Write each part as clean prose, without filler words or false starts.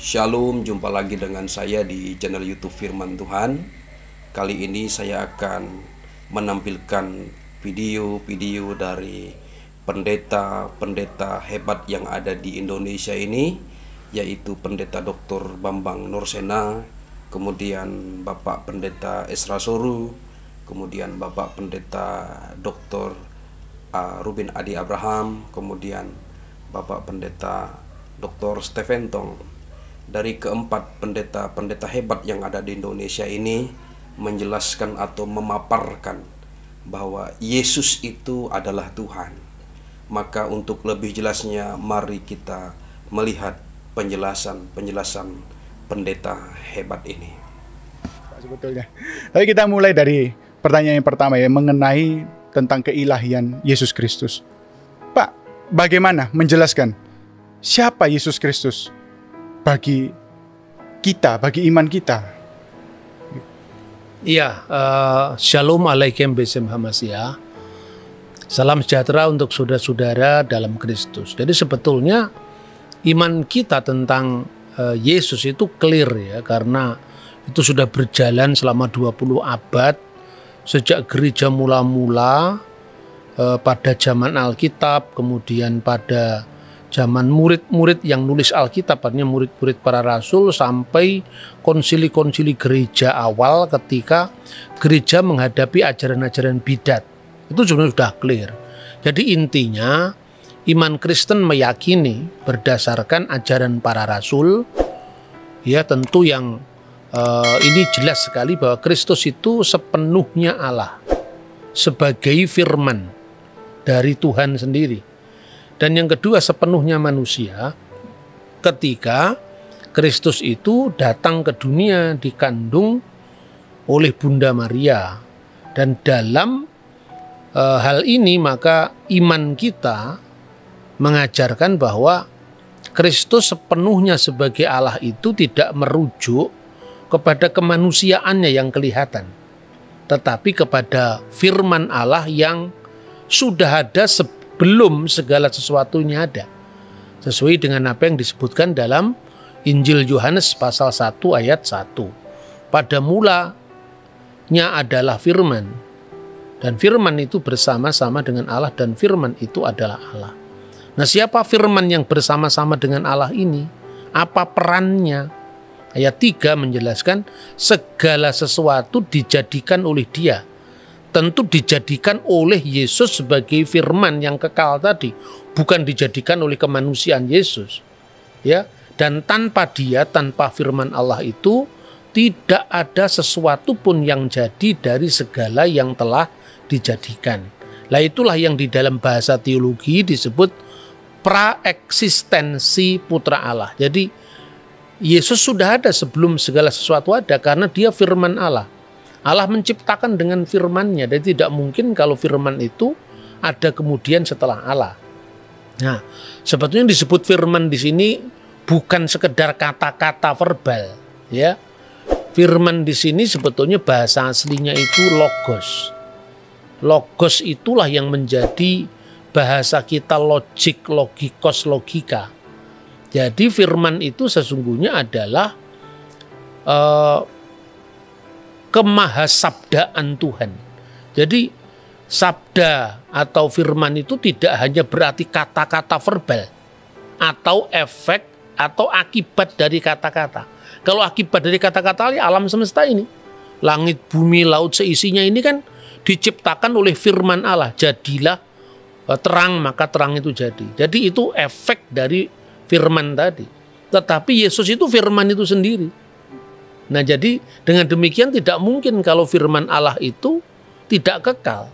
Shalom, jumpa lagi dengan saya di channel YouTube Firman Tuhan. Kali ini saya akan menampilkan video-video dari pendeta-pendeta hebat yang ada di Indonesia ini, yaitu Pendeta Dr. Bambang Nursena, kemudian Bapak Pendeta Esra Soru, kemudian Bapak Pendeta Dr. Ruben Adi Abraham, kemudian Bapak Pendeta Dr. Stephen Tong. Dari keempat pendeta-pendeta hebat yang ada di Indonesia ini menjelaskan atau memaparkan bahwa Yesus itu adalah Tuhan. Maka untuk lebih jelasnya mari kita melihat penjelasan pendeta hebat ini. Sebetulnya. Tapi kita mulai dari pertanyaan yang pertama ya, mengenai tentang keilahian Yesus Kristus. Pak, bagaimana menjelaskan siapa Yesus Kristus bagi kita, bagi iman kita? Iya, Shalom alaikum besem hamasya. Salam sejahtera untuk saudara-saudara dalam Kristus. Jadi sebetulnya iman kita tentang Yesus itu clear ya, karena itu sudah berjalan selama 20 abad sejak gereja mula-mula pada zaman Alkitab, kemudian pada zaman murid-murid yang nulis Alkitab, artinya murid-murid para rasul, sampai konsili-konsili gereja awal ketika gereja menghadapi ajaran-ajaran bidat. Itu sebenarnya sudah clear. Jadi intinya iman Kristen meyakini berdasarkan ajaran para rasul, ya tentu yang ini jelas sekali bahwa Kristus itu sepenuhnya Allah sebagai firman dari Tuhan sendiri. Dan yang kedua sepenuhnya manusia ketika Kristus itu datang ke dunia dikandung oleh Bunda Maria. Dan dalam hal ini maka iman kita mengajarkan bahwa Kristus sepenuhnya sebagai Allah itu tidak merujuk kepada kemanusiaannya yang kelihatan, tetapi kepada firman Allah yang sudah ada sebelum segala sesuatunya ada, sesuai dengan apa yang disebutkan dalam Injil Yohanes pasal 1 ayat 1. Pada mulanya adalah firman, dan firman itu bersama-sama dengan Allah, dan firman itu adalah Allah. Nah, siapa firman yang bersama-sama dengan Allah ini? Apa perannya? Ayat 3 menjelaskan segala sesuatu dijadikan oleh Dia. Tentu dijadikan oleh Yesus sebagai firman yang kekal tadi, bukan dijadikan oleh kemanusiaan Yesus. Ya, dan tanpa Dia, tanpa firman Allah itu tidak ada sesuatu pun yang jadi dari segala yang telah dijadikan. Lah itulah yang di dalam bahasa teologi disebut praeksistensi putra Allah. Jadi Yesus sudah ada sebelum segala sesuatu ada karena Dia firman Allah. Allah menciptakan dengan firman-Nya, dan tidak mungkin kalau firman itu ada kemudian setelah Allah. Nah, sebetulnya disebut firman di sini bukan sekedar kata-kata verbal, ya. Firman di sini sebetulnya bahasa aslinya itu logos. Logos itulah yang menjadi bahasa kita logik, logikos, logika. Jadi firman itu sesungguhnya adalah kemahasabdaan Tuhan. Jadi sabda atau firman itu tidak hanya berarti kata-kata verbal atau efek atau akibat dari kata-kata. Kalau akibat dari kata-kata alam semesta ini, langit, bumi, laut seisinya ini kan diciptakan oleh firman Allah. Jadilah terang, maka terang itu jadi. Jadi itu efek dari firman tadi. Tetapi Yesus itu firman itu sendiri. Nah, jadi dengan demikian tidak mungkin kalau firman Allah itu tidak kekal.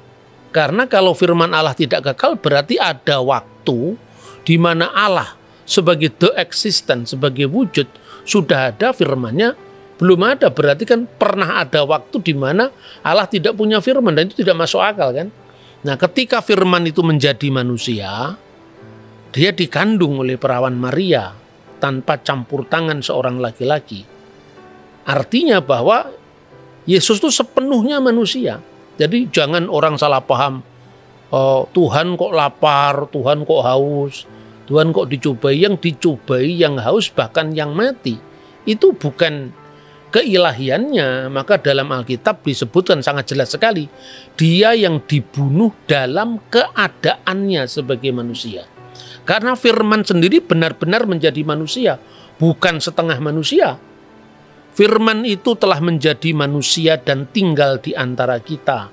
Karena kalau firman Allah tidak kekal berarti ada waktu di mana Allah sebagai the existent, sebagai wujud sudah ada, firman-Nya belum ada. Berarti kan pernah ada waktu di mana Allah tidak punya firman, dan itu tidak masuk akal kan. Nah, ketika firman itu menjadi manusia, Dia dikandung oleh perawan Maria tanpa campur tangan seorang laki-laki. Artinya bahwa Yesus itu sepenuhnya manusia. Jadi jangan orang salah paham, Tuhan kok lapar, Tuhan kok haus, Tuhan kok dicobai? Yang dicobai, yang haus, bahkan yang mati. Itu bukan keilahiannya. Maka dalam Alkitab disebutkan sangat jelas sekali. Dia yang dibunuh dalam keadaannya sebagai manusia. Karena firman sendiri benar-benar menjadi manusia. Bukan setengah manusia. Firman itu telah menjadi manusia dan tinggal di antara kita.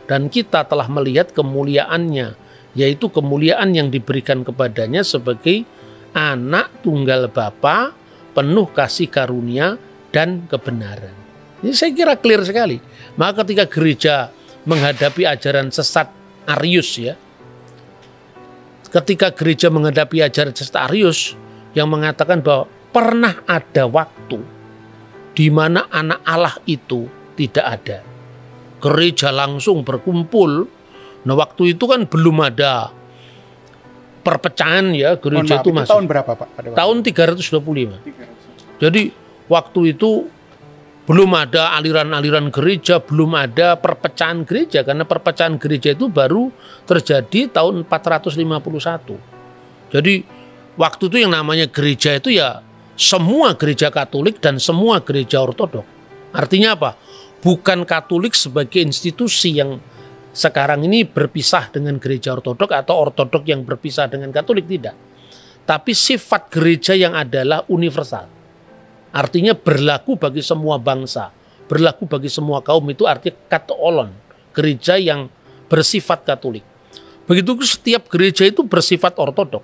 Dan kita telah melihat kemuliaannya, yaitu kemuliaan yang diberikan kepadanya sebagai anak tunggal Bapa, penuh kasih karunia dan kebenaran. Ini saya kira clear sekali. Maka ketika gereja menghadapi ajaran sesat Arius, ya, ketika gereja menghadapi ajaran sesat Arius yang mengatakan bahwa pernah ada waktu di mana anak Allah itu tidak ada, gereja langsung berkumpul. Nah, waktu itu kan belum ada perpecahan, ya, gereja itu masih. Tahun berapa, Pak? Tahun 325. Jadi waktu itu belum ada aliran-aliran gereja, belum ada perpecahan gereja, karena perpecahan gereja itu baru terjadi tahun 451. Jadi waktu itu yang namanya gereja itu ya semua gereja Katolik dan semua gereja Ortodok. Artinya apa? Bukan Katolik sebagai institusi yang sekarang ini berpisah dengan gereja Ortodok atau Ortodok yang berpisah dengan Katolik, tidak. Tapi sifat gereja yang adalah universal. Artinya berlaku bagi semua bangsa, berlaku bagi semua kaum, itu artinya katolon, gereja yang bersifat Katolik. Begitu setiap gereja itu bersifat Ortodok.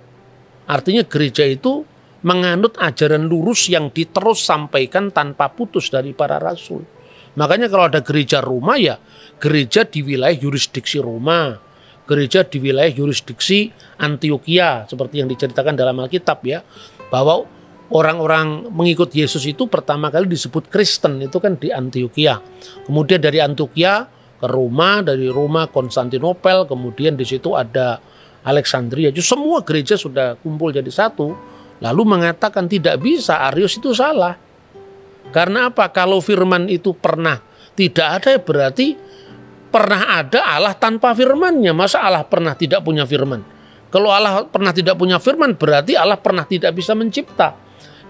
Artinya gereja itu menganut ajaran lurus yang diterus sampaikan tanpa putus dari para rasul. Makanya kalau ada gereja Roma, ya gereja di wilayah yurisdiksi Roma, gereja di wilayah yurisdiksi Antioquia, seperti yang diceritakan dalam Alkitab, ya, bahwa orang-orang mengikut Yesus itu pertama kali disebut Kristen itu kan di Antioquia. Kemudian dari Antioquia ke Roma, dari Roma Konstantinopel, kemudian di situ ada Alexandria. Jadi semua gereja sudah kumpul jadi satu, lalu mengatakan tidak bisa, Arius itu salah. Karena apa? Kalau firman itu pernah tidak ada, berarti pernah ada Allah tanpa firmannya. Masa Allah pernah tidak punya firman? Kalau Allah pernah tidak punya firman, berarti Allah pernah tidak bisa mencipta.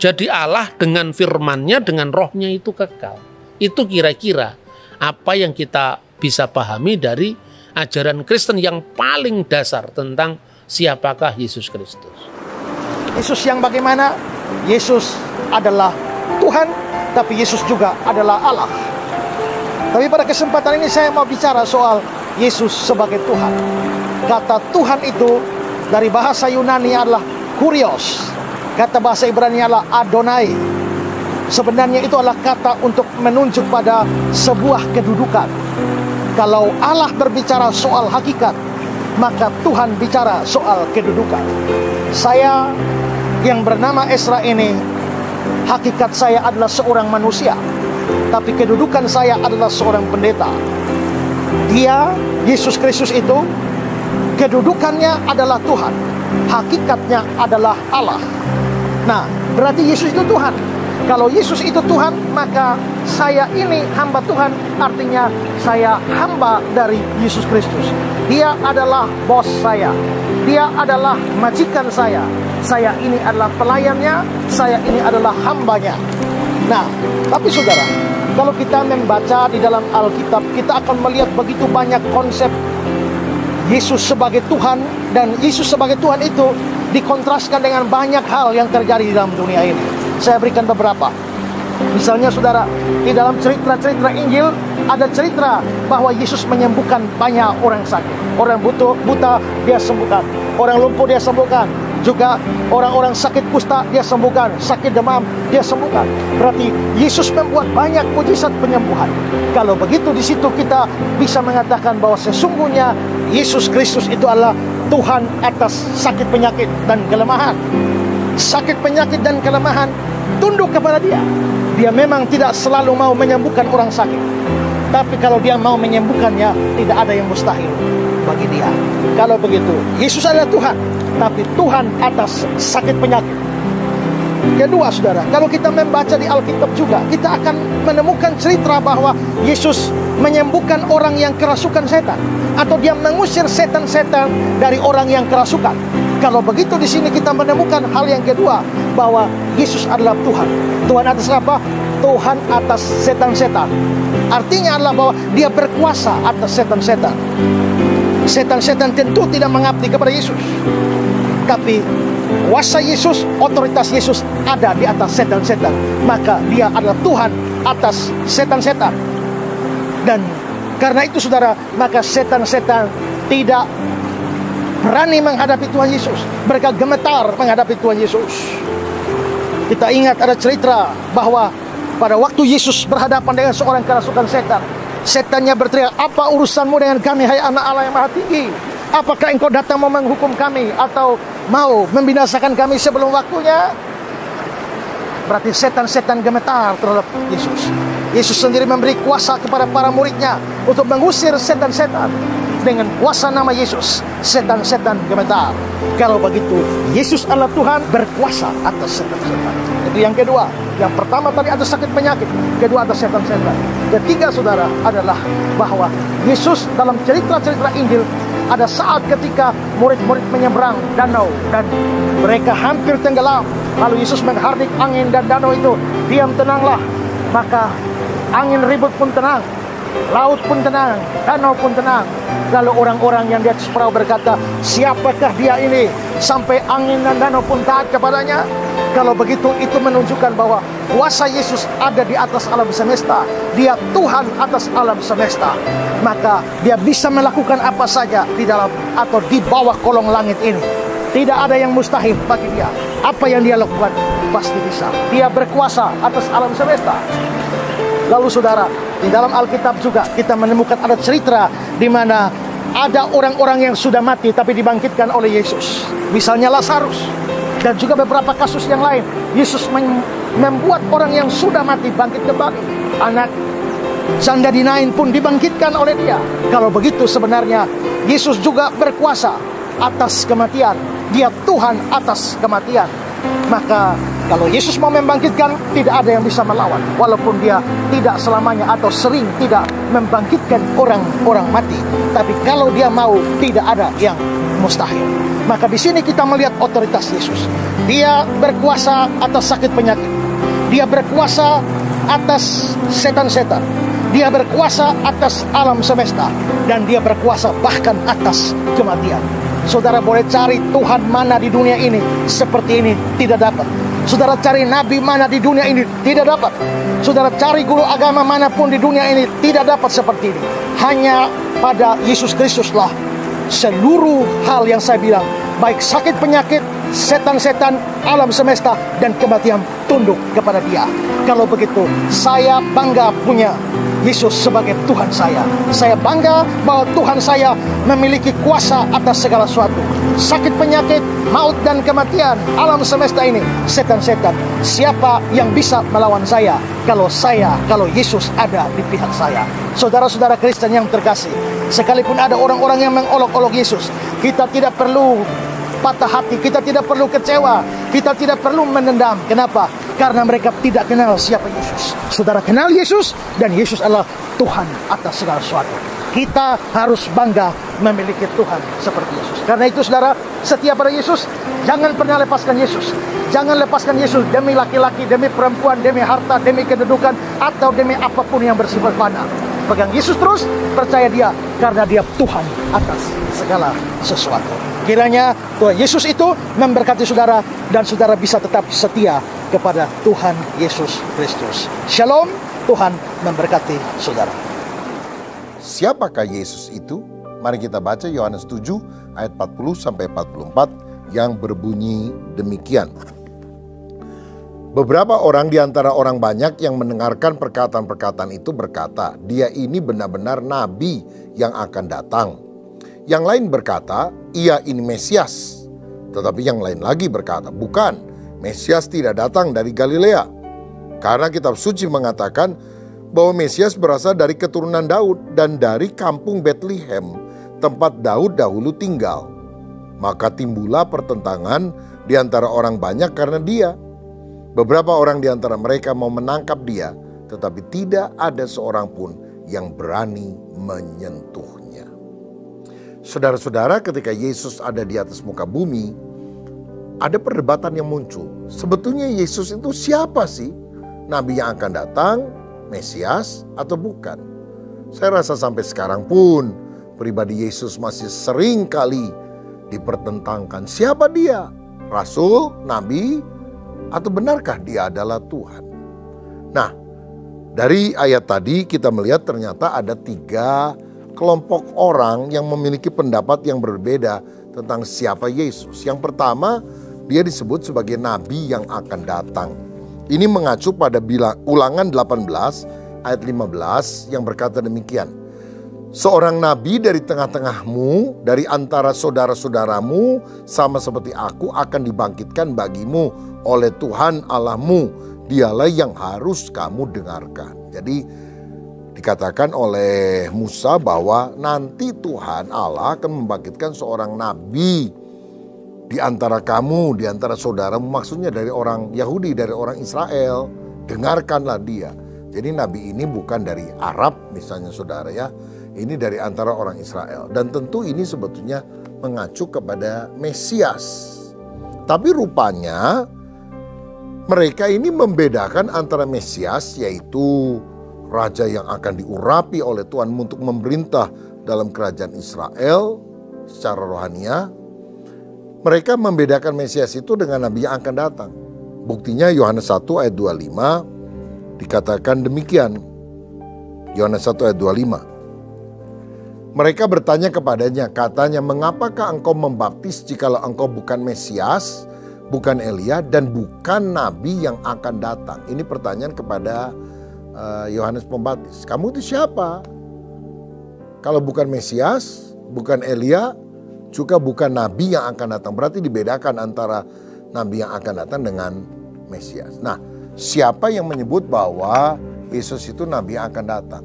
Jadi Allah dengan firmannya, dengan rohnya itu kekal. Itu kira-kira apa yang kita bisa pahami dari ajaran Kristen yang paling dasar tentang siapakah Yesus Kristus. Yesus yang bagaimana? Yesus adalah Tuhan, tapi Yesus juga adalah Allah. Tapi pada kesempatan ini saya mau bicara soal Yesus sebagai Tuhan. Kata Tuhan itu dari bahasa Yunani adalah kurios. Kata bahasa Ibrani adalah Adonai. Sebenarnya itu adalah kata untuk menunjuk pada sebuah kedudukan. Kalau Allah berbicara soal hakikat, maka Tuhan bicara soal kedudukan. Saya yang bernama Ezra ini, hakikat saya adalah seorang manusia, tapi kedudukan saya adalah seorang pendeta. Dia, Yesus Kristus itu, kedudukannya adalah Tuhan, hakikatnya adalah Allah. Nah, berarti Yesus itu Tuhan. Kalau Yesus itu Tuhan, maka saya ini hamba Tuhan, artinya saya hamba dari Yesus Kristus. Dia adalah bos saya, dia adalah majikan saya. Saya ini adalah pelayannya, saya ini adalah hambanya. Nah, tapi saudara, kalau kita membaca di dalam Alkitab, kita akan melihat begitu banyak konsep Yesus sebagai Tuhan, dan Yesus sebagai Tuhan itu dikontraskan dengan banyak hal yang terjadi di dalam dunia ini. Saya berikan beberapa. Misalnya saudara, di dalam cerita-cerita Injil ada cerita bahwa Yesus menyembuhkan banyak orang sakit. Orang buta dia sembuhkan, orang lumpuh dia sembuhkan, juga orang-orang sakit kusta dia sembuhkan, sakit demam dia sembuhkan. Berarti Yesus membuat banyak mujizat penyembuhan. Kalau begitu, di situ kita bisa mengatakan bahwa sesungguhnya Yesus Kristus itu adalah Tuhan atas sakit penyakit dan kelemahan. Sakit penyakit dan kelemahan tunduk kepada dia. Dia memang tidak selalu mau menyembuhkan orang sakit, tapi kalau dia mau menyembuhkannya, tidak ada yang mustahil bagi dia. Kalau begitu, Yesus adalah Tuhan, tapi Tuhan atas sakit penyakit. Kedua saudara, kalau kita membaca di Alkitab juga, kita akan menemukan cerita bahwa Yesus menyembuhkan orang yang kerasukan setan, atau dia mengusir setan-setan dari orang yang kerasukan. Kalau begitu di sini kita menemukan hal yang kedua, bahwa Yesus adalah Tuhan. Tuhan atas apa? Tuhan atas setan-setan. Artinya adalah bahwa dia berkuasa atas setan-setan. Setan-setan tentu tidak mengabdi kepada Yesus, tapi kuasa Yesus, otoritas Yesus ada di atas setan-setan. Maka dia adalah Tuhan atas setan-setan. Dan karena itu saudara, maka setan-setan tidak berani menghadapi Tuhan Yesus. Mereka gemetar menghadapi Tuhan Yesus. Kita ingat ada cerita bahwa pada waktu Yesus berhadapan dengan seorang kerasukan setan, setannya berteriak, "Apa urusanmu dengan kami, hai anak Allah yang maha tinggi? Apakah engkau datang mau menghukum kami atau mau membinasakan kami sebelum waktunya?" Berarti setan-setan gemetar terhadap Yesus. Yesus sendiri memberi kuasa kepada para muridnya untuk mengusir setan-setan. Dengan kuasa nama Yesus, setan-setan gemetar. Kalau begitu, Yesus adalah Tuhan berkuasa atas setan-setan. Itu yang kedua. Yang pertama tadi atas sakit penyakit, kedua atas setan-setan. Ketiga saudara adalah bahwa Yesus dalam cerita-cerita Injil, ada saat ketika murid-murid menyeberang danau dan mereka hampir tenggelam. Lalu Yesus menghardik angin dan danau itu, "Diam, tenanglah." Maka angin ribut pun tenang, laut pun tenang, danau pun tenang. Lalu orang-orang yang di atas perahu berkata, "Siapakah dia ini sampai angin dan danau pun taat kepadanya?" Kalau begitu, itu menunjukkan bahwa kuasa Yesus ada di atas alam semesta. Dia Tuhan atas alam semesta. Maka dia bisa melakukan apa saja di dalam atau di bawah kolong langit ini. Tidak ada yang mustahil bagi dia. Apa yang dia lakukan pasti bisa. Dia berkuasa atas alam semesta. Lalu saudara, di dalam Alkitab juga kita menemukan ada cerita di mana ada orang-orang yang sudah mati tapi dibangkitkan oleh Yesus. Misalnya Lazarus dan juga beberapa kasus yang lain. Yesus membuat orang yang sudah mati bangkit kembali. Anak janda di Nain pun dibangkitkan oleh dia. Kalau begitu sebenarnya Yesus juga berkuasa atas kematian. Dia Tuhan atas kematian. Maka kalau Yesus mau membangkitkan, tidak ada yang bisa melawan. Walaupun dia tidak selamanya atau sering tidak membangkitkan orang-orang mati. Tapi kalau dia mau, tidak ada yang mustahil. Maka di sini kita melihat otoritas Yesus. Dia berkuasa atas sakit penyakit. Dia berkuasa atas setan-setan. Dia berkuasa atas alam semesta. Dan dia berkuasa bahkan atas kematian. Saudara boleh cari Tuhan mana di dunia ini seperti ini, tidak dapat. Saudara cari nabi mana di dunia ini, tidak dapat. Saudara cari guru agama manapun di dunia ini, tidak dapat seperti ini. Hanya pada Yesus Kristuslah seluruh hal yang saya bilang, baik sakit penyakit, setan-setan, alam semesta, dan kematian tunduk kepada dia. Kalau begitu, saya bangga punya Yesus sebagai Tuhan saya. Saya bangga bahwa Tuhan saya memiliki kuasa atas segala sesuatu. Sakit penyakit, maut dan kematian, alam semesta ini, setan-setan. Siapa yang bisa melawan saya kalau Yesus ada di pihak saya? Saudara-saudara Kristen yang terkasih, sekalipun ada orang-orang yang mengolok-olok Yesus, kita tidak perlu patah hati, kita tidak perlu kecewa, kita tidak perlu menendam. Kenapa? Karena mereka tidak kenal siapa Yesus. Saudara kenal Yesus, dan Yesus adalah Tuhan atas segala sesuatu. Kita harus bangga memiliki Tuhan seperti Yesus. Karena itu saudara, setia pada Yesus, jangan pernah lepaskan Yesus. Jangan lepaskan Yesus demi laki-laki, demi perempuan, demi harta, demi kedudukan, atau demi apapun yang bersifat fana. Pegang Yesus terus, percaya dia, karena dia Tuhan atas segala sesuatu. Kiranya Tuhan Yesus itu memberkati saudara, dan saudara bisa tetap setia kepada Tuhan Yesus Kristus. Shalom, Tuhan memberkati saudara. Siapakah Yesus itu? Mari kita baca Yohanes 7 ayat 40-44 yang berbunyi demikian. Beberapa orang di antara orang banyak yang mendengarkan perkataan-perkataan itu berkata, "Dia ini benar-benar nabi yang akan datang." Yang lain berkata, "Ia ini Mesias." Tetapi yang lain lagi berkata, "Bukan, Mesias tidak datang dari Galilea." Karena kitab suci mengatakan bahwa Mesias berasal dari keturunan Daud dan dari kampung Betlehem, tempat Daud dahulu tinggal. Maka timbullah pertentangan di antara orang banyak karena dia. Beberapa orang di antara mereka mau menangkap dia, tetapi tidak ada seorang pun yang berani menyentuhnya. Saudara-saudara, ketika Yesus ada di atas muka bumi, ada perdebatan yang muncul. Sebetulnya Yesus itu siapa sih? Nabi yang akan datang, Mesias atau bukan? Saya rasa sampai sekarang pun pribadi Yesus masih sering kali dipertentangkan. Siapa dia? Rasul, Nabi, atau benarkah dia adalah Tuhan? Nah, dari ayat tadi kita melihat ternyata ada 3 kelompok orang yang memiliki pendapat yang berbeda tentang siapa Yesus. Yang pertama, dia disebut sebagai Nabi yang akan datang. Ini mengacu pada Ulangan 18 ayat 15 yang berkata demikian. Seorang nabi dari tengah-tengahmu, dari antara saudara-saudaramu, sama seperti aku akan dibangkitkan bagimu oleh Tuhan Allahmu. Dialah yang harus kamu dengarkan. Jadi dikatakan oleh Musa bahwa nanti Tuhan Allah akan membangkitkan seorang nabi di antara kamu, di antara saudaramu, maksudnya dari orang Yahudi, dari orang Israel. Dengarkanlah dia. Jadi nabi ini bukan dari Arab misalnya saudara ya. Ini dari antara orang Israel. Dan tentu ini sebetulnya mengacu kepada Mesias. Tapi rupanya mereka ini membedakan antara Mesias, yaitu raja yang akan diurapi oleh Tuhan untuk memerintah dalam kerajaan Israel secara rohania. Mereka membedakan Mesias itu dengan Nabi yang akan datang. Buktinya Yohanes 1 ayat 25 dikatakan demikian. Yohanes 1 ayat 25. Mereka bertanya kepadanya, katanya, mengapakah engkau membaptis jikalau engkau bukan Mesias, bukan Elia, dan bukan Nabi yang akan datang? Ini pertanyaan kepada Yohanes Pembaptis. Kamu itu siapa? Kalau bukan Mesias, bukan Elia, juga bukan Nabi yang akan datang. Berarti dibedakan antara Nabi yang akan datang dengan Mesias. Nah, siapa yang menyebut bahwa Yesus itu Nabi yang akan datang?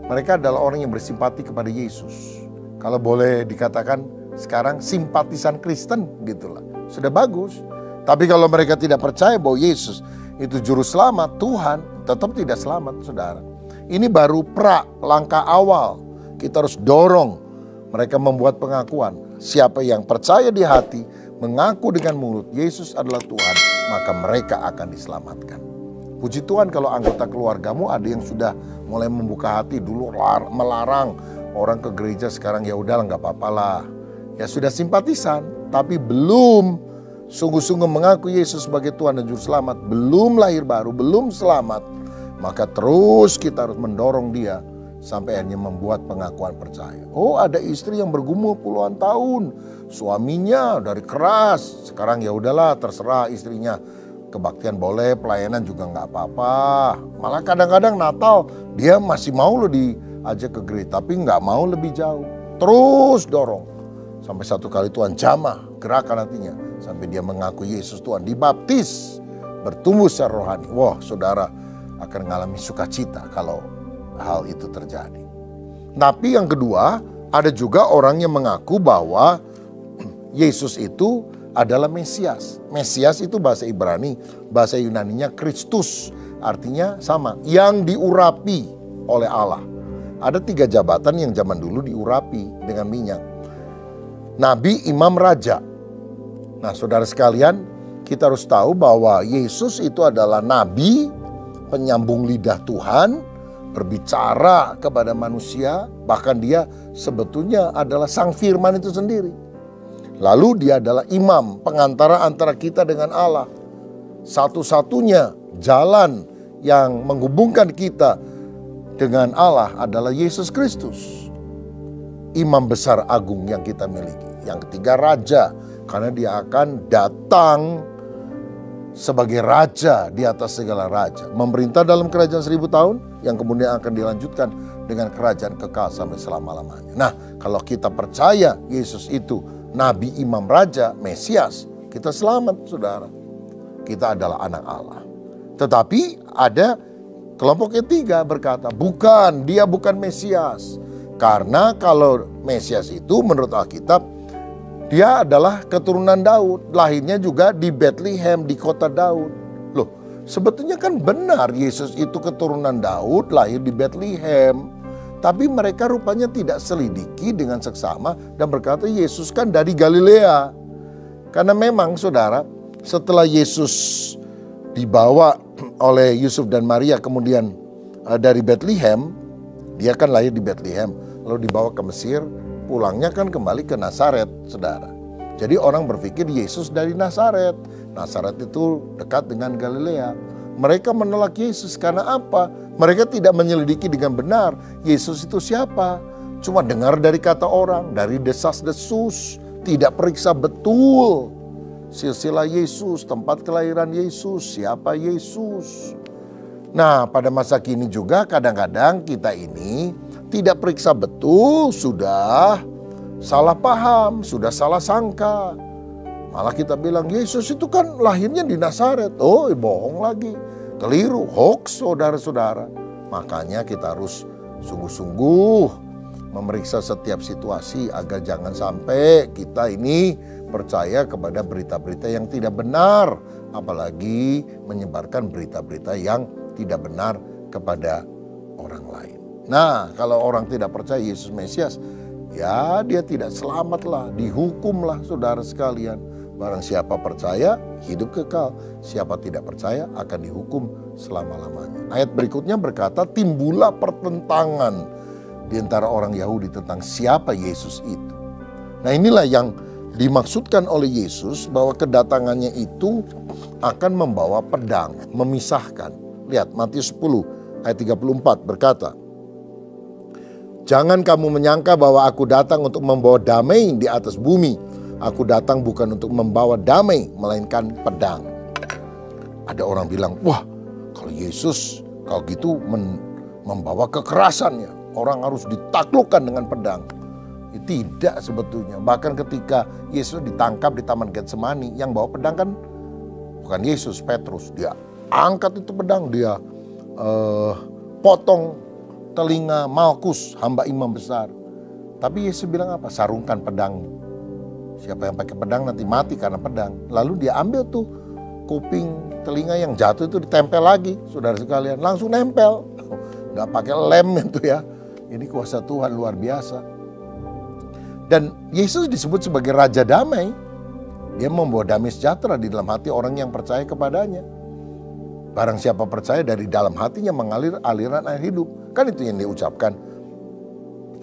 Mereka adalah orang yang bersimpati kepada Yesus. Kalau boleh dikatakan sekarang simpatisan Kristen gitulah. Sudah bagus. Tapi kalau mereka tidak percaya bahwa Yesus itu juru selamat, Tuhan tetap tidak selamat, saudara. Ini baru langkah awal. Kita harus dorong mereka membuat pengakuan. Siapa yang percaya di hati, mengaku dengan mulut Yesus adalah Tuhan, maka mereka akan diselamatkan. Puji Tuhan kalau anggota keluargamu ada yang sudah mulai membuka hati. Dulu melarang orang ke gereja, sekarang ya udahlah nggak apa-apa lah. Ya sudah simpatisan, tapi belum sungguh-sungguh mengaku Yesus sebagai Tuhan dan Juru Selamat. Belum lahir baru, belum selamat. Maka terus kita harus mendorong dia sampai akhirnya membuat pengakuan percaya. Oh, ada istri yang bergumul puluhan tahun. Suaminya dari keras. Sekarang ya udahlah terserah istrinya. Kebaktian boleh, pelayanan juga nggak apa-apa. Malah kadang-kadang Natal dia masih mau lo diajak ke gereja, tapi nggak mau lebih jauh. Terus dorong. Sampai satu kali Tuhan jamah gerakan hatinya. Sampai dia mengaku Yesus Tuhan, dibaptis, bertumbuh secara rohani. Wah, saudara akan mengalami sukacita kalau hal itu terjadi. Tapi yang kedua, ada juga orang yang mengaku bahwa Yesus itu adalah Mesias. Mesias itu bahasa Ibrani, bahasa Yunaninya Kristus. Artinya sama, yang diurapi oleh Allah. Ada 3 jabatan yang zaman dulu diurapi dengan minyak. Nabi, imam, raja. Nah, saudara sekalian, kita harus tahu bahwa Yesus itu adalah nabi, penyambung lidah Tuhan, berbicara kepada manusia, bahkan dia sebetulnya adalah sang firman itu sendiri. Lalu dia adalah imam, pengantara antara kita dengan Allah. Satu-satunya jalan yang menghubungkan kita dengan Allah adalah Yesus Kristus. Imam besar agung yang kita miliki. Yang ketiga, raja, karena dia akan datang sebagai raja di atas segala raja. Memerintah dalam kerajaan 1000 tahun yang kemudian akan dilanjutkan dengan kerajaan kekal sampai selama-lamanya. Nah, kalau kita percaya Yesus itu Nabi, imam, raja, Mesias, kita selamat, saudara. Kita adalah anak Allah. Tetapi ada kelompok ketiga berkata, bukan, dia bukan Mesias. Karena kalau Mesias itu menurut Alkitab, dia adalah keturunan Daud. Lahirnya juga di Bethlehem, di kota Daud. Loh, sebetulnya kan benar Yesus itu keturunan Daud, lahir di Bethlehem. Tapi mereka rupanya tidak selidiki dengan seksama dan berkata Yesus kan dari Galilea. Karena memang saudara, setelah Yesus dibawa oleh Yusuf dan Maria kemudian dari Bethlehem, dia kan lahir di Bethlehem, lalu dibawa ke Mesir, pulangnya kan kembali ke Nazaret, saudara. Jadi orang berpikir Yesus dari Nazaret. Nazaret itu dekat dengan Galilea. Mereka menolak Yesus karena apa? Mereka tidak menyelidiki dengan benar Yesus itu siapa. Cuma dengar dari kata orang, dari desas-desus, tidak periksa betul silsilah Yesus, tempat kelahiran Yesus, siapa Yesus. Nah, pada masa kini juga kadang-kadang kita ini tidak periksa betul, sudah salah paham, sudah salah sangka. Malah kita bilang Yesus itu kan lahirnya di Nazaret. Oh, bohong lagi, keliru, hoax saudara-saudara. Makanya kita harus sungguh-sungguh memeriksa setiap situasi agar jangan sampai kita ini percaya kepada berita-berita yang tidak benar, apalagi menyebarkan berita-berita yang tidak benar kepada orang lain. Nah, kalau orang tidak percaya Yesus Mesias, ya dia tidak selamatlah, dihukumlah saudara sekalian. Barang siapa percaya, hidup kekal. Siapa tidak percaya akan dihukum selama-lamanya. Ayat berikutnya berkata, timbullah pertentangan di antara orang Yahudi tentang siapa Yesus itu. Nah, inilah yang dimaksudkan oleh Yesus bahwa kedatangannya itu akan membawa pedang, memisahkan. Lihat Matius 10 ayat 34 berkata, jangan kamu menyangka bahwa aku datang untuk membawa damai di atas bumi. Aku datang bukan untuk membawa damai, melainkan pedang. Ada orang bilang, wah kalau Yesus kalau gitu membawa kekerasannya. Orang harus ditaklukkan dengan pedang. Tidak sebetulnya. Bahkan ketika Yesus ditangkap di Taman Getsemani, yang bawa pedang kan bukan Yesus, Petrus. Dia angkat itu pedang, dia potong telinga Malkus, hamba imam besar. Tapi Yesus bilang apa? Sarungkan pedang. Siapa yang pakai pedang nanti mati karena pedang. Lalu dia ambil tuh kuping telinga yang jatuh itu ditempel lagi, saudara sekalian. Langsung nempel. Nggak pakai lem itu ya. Ini kuasa Tuhan luar biasa. Dan Yesus disebut sebagai Raja Damai. Dia membawa damai sejahtera di dalam hati orang yang percaya kepadanya. Barang siapa percaya, dari dalam hatinya mengalir aliran air hidup. Kan itu yang diucapkan.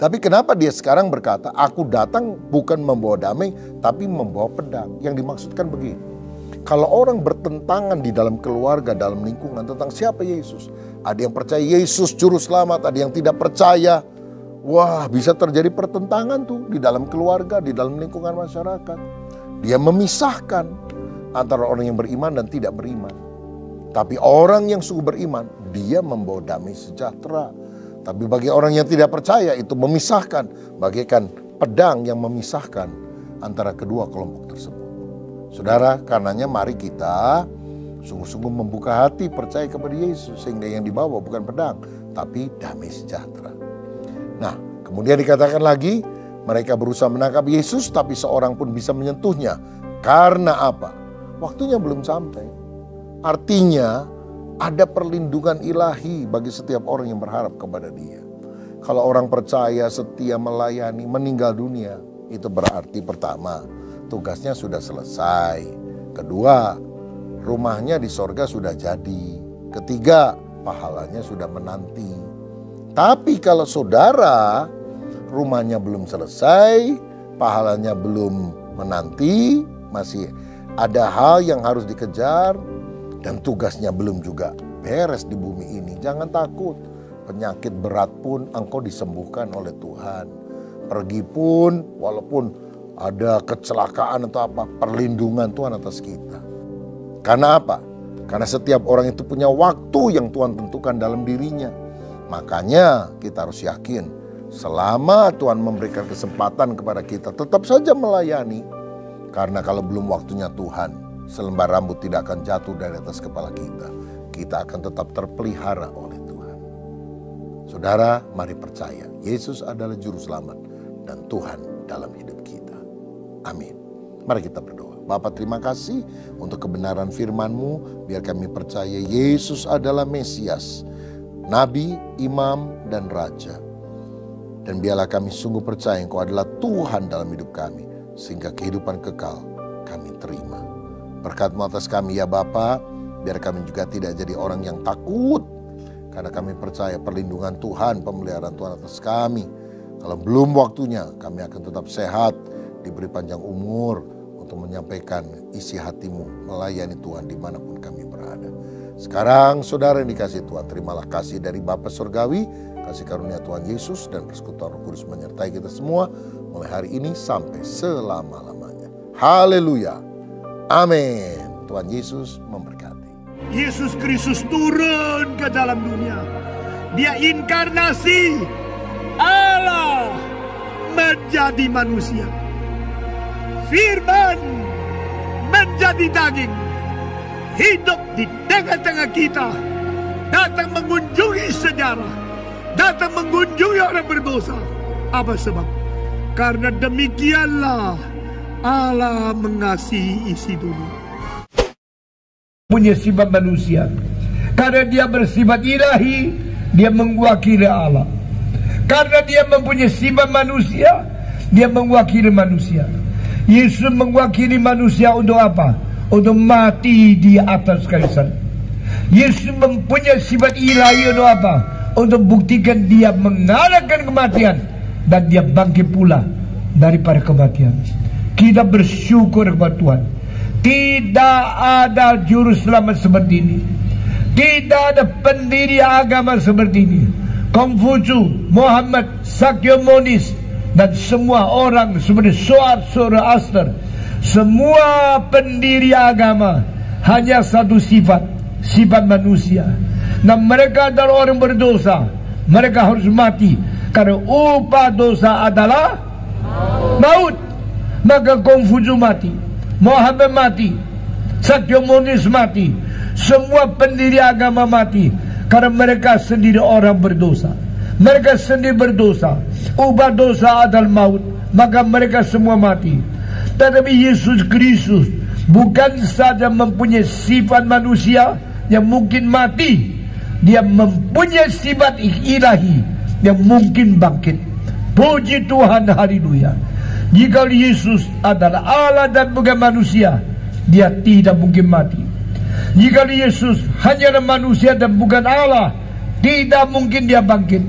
Tapi kenapa dia sekarang berkata, aku datang bukan membawa damai, tapi membawa pedang. Yang dimaksudkan begini. Kalau orang bertentangan di dalam keluarga, dalam lingkungan tentang siapa Yesus. Ada yang percaya Yesus juru selamat, ada yang tidak percaya. Wah, bisa terjadi pertentangan tuh di dalam keluarga, di dalam lingkungan masyarakat. Dia memisahkan antara orang yang beriman dan tidak beriman. Tapi orang yang sungguh beriman, dia membawa damai sejahtera. Tapi bagi orang yang tidak percaya, itu memisahkan, bagaikan pedang yang memisahkan antara kedua kelompok tersebut. Saudara, karenanya mari kita sungguh-sungguh membuka hati percaya kepada Yesus, sehingga yang dibawa bukan pedang, tapi damai sejahtera. Nah, kemudian dikatakan lagi, mereka berusaha menangkap Yesus, tapi seorang pun bisa menyentuhnya. Karena apa? Waktunya belum sampai. Artinya, ada perlindungan ilahi bagi setiap orang yang berharap kepada Dia. Kalau orang percaya, setia, melayani, meninggal dunia, itu berarti pertama, tugasnya sudah selesai. Kedua, rumahnya di sorga sudah jadi. Ketiga, pahalanya sudah menanti. Tapi kalau saudara rumahnya belum selesai, pahalanya belum menanti, masih ada hal yang harus dikejar, dan tugasnya belum juga beres di bumi ini. Jangan takut, penyakit berat pun engkau disembuhkan oleh Tuhan. Pergi pun, walaupun ada kecelakaan atau apa, perlindungan Tuhan atas kita. Karena apa? Karena setiap orang itu punya waktu yang Tuhan tentukan dalam dirinya. Makanya kita harus yakin, selama Tuhan memberikan kesempatan kepada kita, tetap saja melayani. Karena kalau belum waktunya Tuhan, selembar rambut tidak akan jatuh dari atas kepala kita. Kita akan tetap terpelihara oleh Tuhan. Saudara, mari percaya, Yesus adalah Juru Selamat dan Tuhan dalam hidup kita. Amin. Mari kita berdoa. Bapa, terima kasih untuk kebenaran firman-Mu. Biar kami percaya Yesus adalah Mesias, Nabi, Imam, dan Raja. Dan biarlah kami sungguh percaya Engkau adalah Tuhan dalam hidup kami. Sehingga kehidupan kekal kami terima. Berkat-Mu atas kami ya Bapa, biar kami juga tidak jadi orang yang takut, karena kami percaya perlindungan Tuhan, pemeliharaan Tuhan atas kami. Kalau belum waktunya, kami akan tetap sehat, diberi panjang umur untuk menyampaikan isi hati-Mu, melayani Tuhan dimanapun kami berada. Sekarang saudara yang dikasih Tuhan, terimalah kasih dari Bapa Surgawi, kasih karunia Tuhan Yesus, dan persekutuan Roh Kudus menyertai kita semua, mulai hari ini sampai selama-lamanya. Haleluya. Amin. Tuhan Yesus memberkati. Yesus Kristus turun ke dalam dunia. Dia inkarnasi, Allah menjadi manusia. Firman menjadi daging, hidup di tengah-tengah kita, datang mengunjungi sejarah, datang mengunjungi orang berdosa. Apa sebab? Karena demikianlah Allah mengasihi isi dunia. Punya sifat manusia. Karena dia bersifat ilahi, dia mewakili Allah. Karena dia mempunyai sifat manusia, dia mewakili manusia. Yesus mewakili manusia untuk apa? Untuk mati di atas kayu salib. Yesus mempunyai sifat ilahi untuk apa? Untuk buktikan dia mengalahkan kematian, dan dia bangkit pula daripada kematian. Kita bersyukur kepada Tuhan. Tidak ada juru selamat seperti ini. Tidak ada pendiri agama seperti ini. Konghucu, Muhammad, Sakyamunis, dan semua orang seperti Zoroaster, semua pendiri agama hanya satu sifat, sifat manusia. Nah, mereka adalah orang berdosa. Mereka harus mati, karena upah dosa adalah maut. Maka Konghucu mati, Muhammad mati, Sakyamunis mati, semua pendiri agama mati, karena mereka sendiri orang berdosa. Mereka sendiri berdosa. Ubah dosa adalah maut, maka mereka semua mati. Tetapi Yesus Kristus bukan saja mempunyai sifat manusia yang mungkin mati, dia mempunyai sifat ilahi yang mungkin bangkit. Puji Tuhan, haleluya. Jika Yesus adalah Allah dan bukan manusia, dia tidak mungkin mati. Jika Yesus hanyalah manusia dan bukan Allah, tidak mungkin dia bangkit.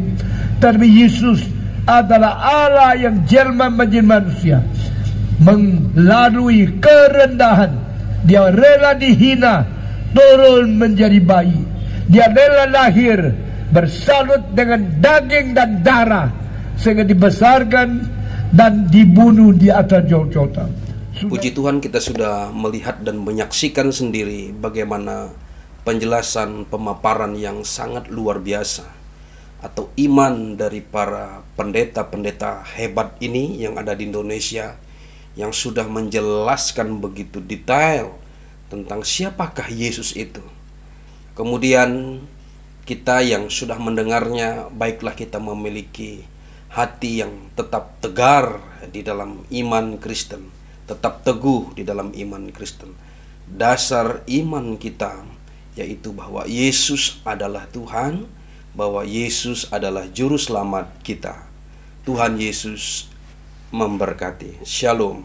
Tapi Yesus adalah Allah yang jelma menjadi manusia, melalui kerendahan. Dia rela dihina, turun menjadi bayi. Dia rela lahir, bersalut dengan daging dan darah, sehingga dibesarkan dan dibunuh di atas Golgota. Puji Tuhan, kita sudah melihat dan menyaksikan sendiri bagaimana penjelasan pemaparan yang sangat luar biasa, atau iman dari para pendeta-pendeta hebat ini yang ada di Indonesia, yang sudah menjelaskan begitu detail tentang siapakah Yesus itu. Kemudian kita yang sudah mendengarnya, baiklah kita memiliki hati yang tetap tegar di dalam iman Kristen, tetap teguh di dalam iman Kristen. Dasar iman kita yaitu bahwa Yesus adalah Tuhan, bahwa Yesus adalah juru selamat kita. Tuhan Yesus memberkati. Shalom.